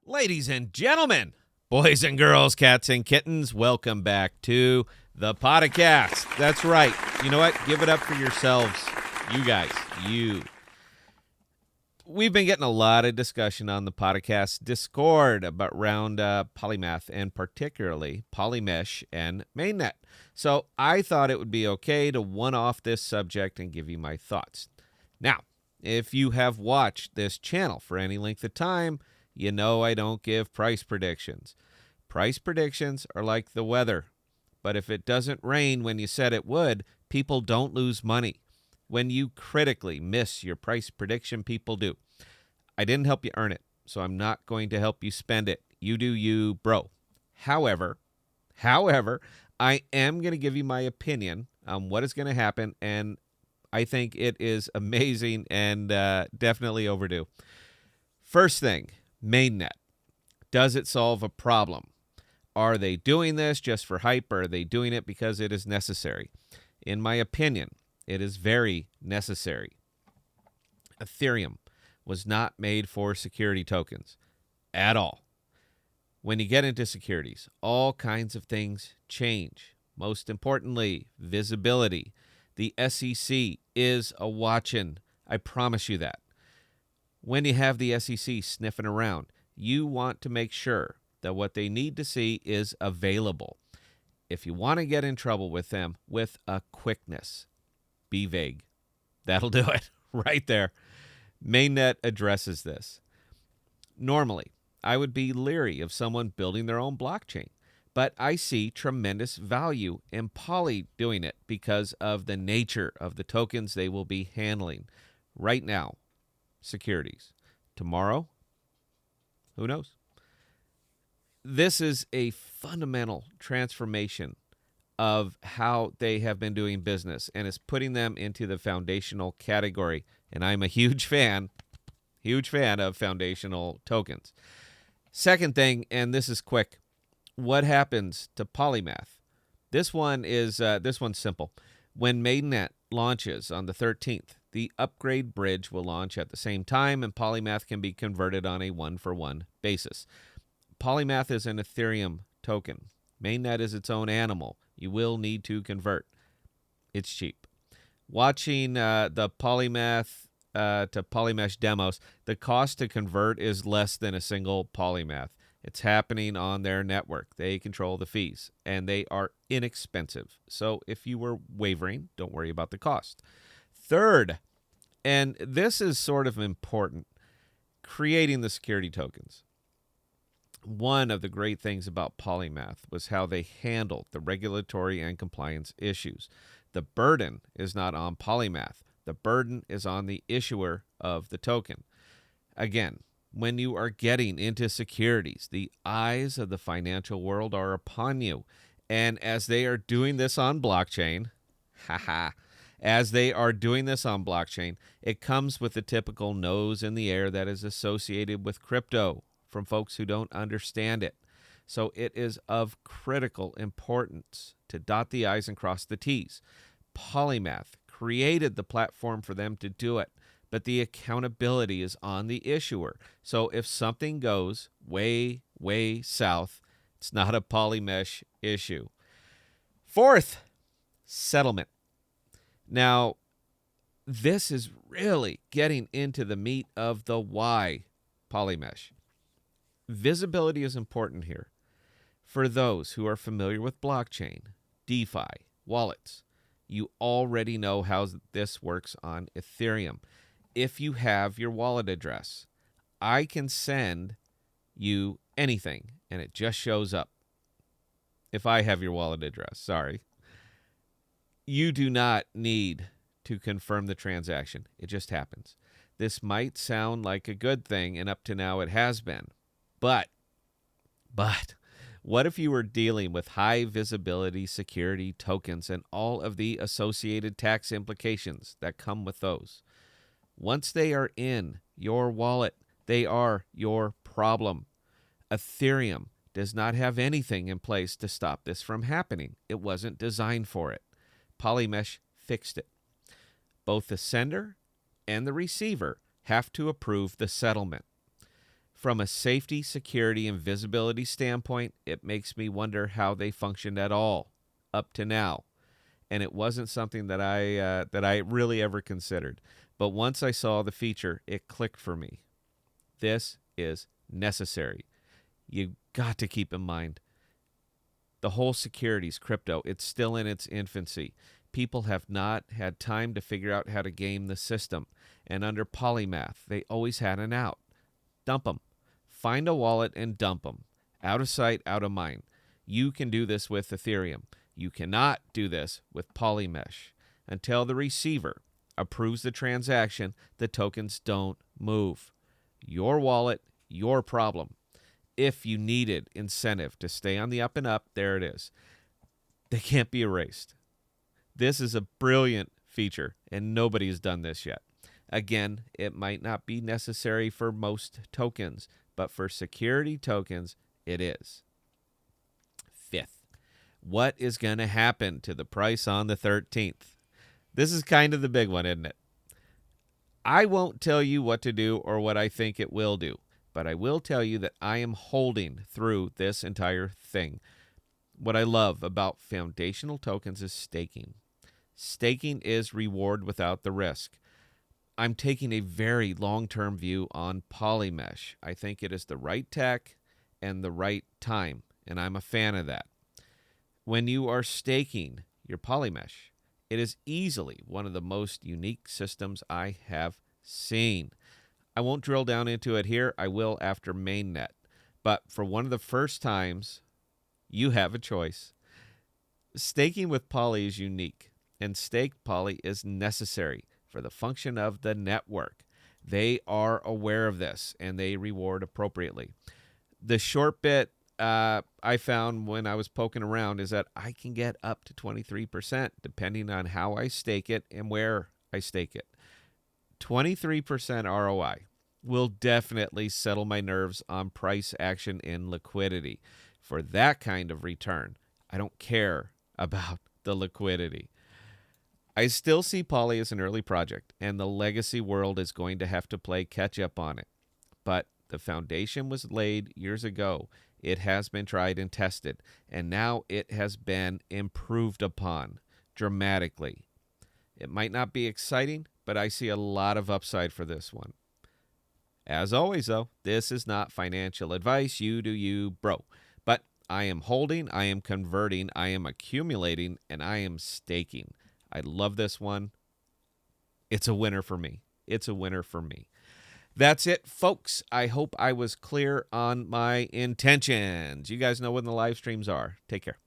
Ladies and gentlemen, boys and girls, cats and kittens, welcome back to the podcast. That's right. You know what? Give it up for yourselves. You guys, you. We've been getting a lot of discussion on the podcast Discord around Polymath and particularly Polymesh and Mainnet. So I thought it would be okay to one-off this subject and give you my thoughts. Now, if you have watched this channel for any length of time, you know I don't give price predictions. Price predictions are like the weather. But if it doesn't rain when you said it would, people don't lose money. When you critically miss your price prediction, people do. I didn't help you earn it, so I'm not going to help you spend it. You do you, bro. However, I am going to give you my opinion on what is going to happen, and I think it is amazing and definitely overdue. First thing, Mainnet. Does it solve a problem? Are they doing this just for hype, or are they doing it because it is necessary? In my opinion, it is very necessary. Ethereum was not made for security tokens at all. When you get into securities, all kinds of things change. Most importantly, visibility. The SEC is a watchin'. I promise you that. When you have the SEC sniffing around, you want to make sure that what they need to see is available. If you want to get in trouble with them with a quickness, be vague. That'll do it right there. Mainnet addresses this. Normally, I would be leery of someone building their own blockchain, but I see tremendous value in Poly doing it because of the nature of the tokens they will be handling. Right now, securities. Tomorrow, who knows? This is a fundamental transformation of how they have been doing business, and is putting them into the foundational category. And I'm a huge fan of foundational tokens. Second thing, and this is quick, what happens to Polymath? This one's simple. When Mainnet launches on the 13th, the upgrade bridge will launch at the same time, and Polymath can be converted on a one-for-one basis. Polymath is an Ethereum token. Mainnet is its own animal. You will need to convert. It's cheap. Watching the Polymath to Polymesh demos, the cost to convert is less than a single Polymath. It's happening on their network. They control the fees, and they are inexpensive. So if you were wavering, don't worry about the cost. Third, and this is sort of important, creating the security tokens. One of the great things about Polymath was how they handled the regulatory and compliance issues. The burden is not on Polymath. The burden is on the issuer of the token. Again, when you are getting into securities, the eyes of the financial world are upon you. And as they are doing this on blockchain, it comes with the typical nose in the air that is associated with crypto from folks who don't understand it. So it is of critical importance to dot the I's and cross the T's. Polymath created the platform for them to do it, but the accountability is on the issuer. So if something goes way, way south, it's not a Polymesh issue. Fourth, settlement. Now, this is really getting into the meat of the why Polymesh. Visibility is important here. For those who are familiar with blockchain, DeFi, wallets, you already know how this works on Ethereum. If you have your wallet address, I can send you anything, and it just shows up. If I have your wallet address, sorry. You do not need to confirm the transaction. It just happens. This might sound like a good thing, and up to now it has been. But, what if you were dealing with high visibility security tokens and all of the associated tax implications that come with those? Once they are in your wallet, they are your problem. Ethereum does not have anything in place to stop this from happening. It wasn't designed for it. Polymesh fixed it. Both the sender and the receiver have to approve the settlement. From a safety, security, and visibility standpoint, it makes me wonder how they functioned at all up to now. And it wasn't something that I really ever considered. But once I saw the feature, it clicked for me. This is necessary. You got to keep in mind the whole securities crypto. It's still in its infancy. People have not had time to figure out how to game the system. And under Polymath, they always had an out. Dump them. Find a wallet and dump them. Out of sight, out of mind. You can do this with Ethereum. You cannot do this with Polymesh. Until the receiver approves the transaction, the tokens don't move. Your wallet, your problem. If you needed incentive to stay on the up and up, there it is. They can't be erased. This is a brilliant feature, and nobody has done this yet. Again, it might not be necessary for most tokens, but for security tokens, it is. Fifth, what is going to happen to the price on the 13th? This is kind of the big one, isn't it? I won't tell you what to do or what I think it will do, but I will tell you that I am holding through this entire thing. What I love about foundational tokens is staking. Staking is reward without the risk. I'm taking a very long-term view on Polymesh. I think it is the right tech and the right time, and I'm a fan of that. When you are staking your Polymesh, it is easily one of the most unique systems I have seen. I won't drill down into it here. I will after Mainnet. But for one of the first times, you have a choice. Staking with Poly is unique, and staked Poly is necessary for the function of the network. They are aware of this, and they reward appropriately. The short bit I found when I was poking around is that I can get up to 23% depending on how I stake it and where I stake it. 23% ROI will definitely settle my nerves on price action and liquidity. For that kind of return, I don't care about the liquidity. I still see Poly as an early project, and the legacy world is going to have to play catch up on it. But the foundation was laid years ago. It has been tried and tested, and now it has been improved upon dramatically. It might not be exciting, but I see a lot of upside for this one. As always, though, this is not financial advice. You do you, bro. But I am holding, I am converting, I am accumulating, and I am staking. I love this one. It's a winner for me. It's a winner for me. That's it, folks. I hope I was clear on my intentions. You guys know when the live streams are. Take care.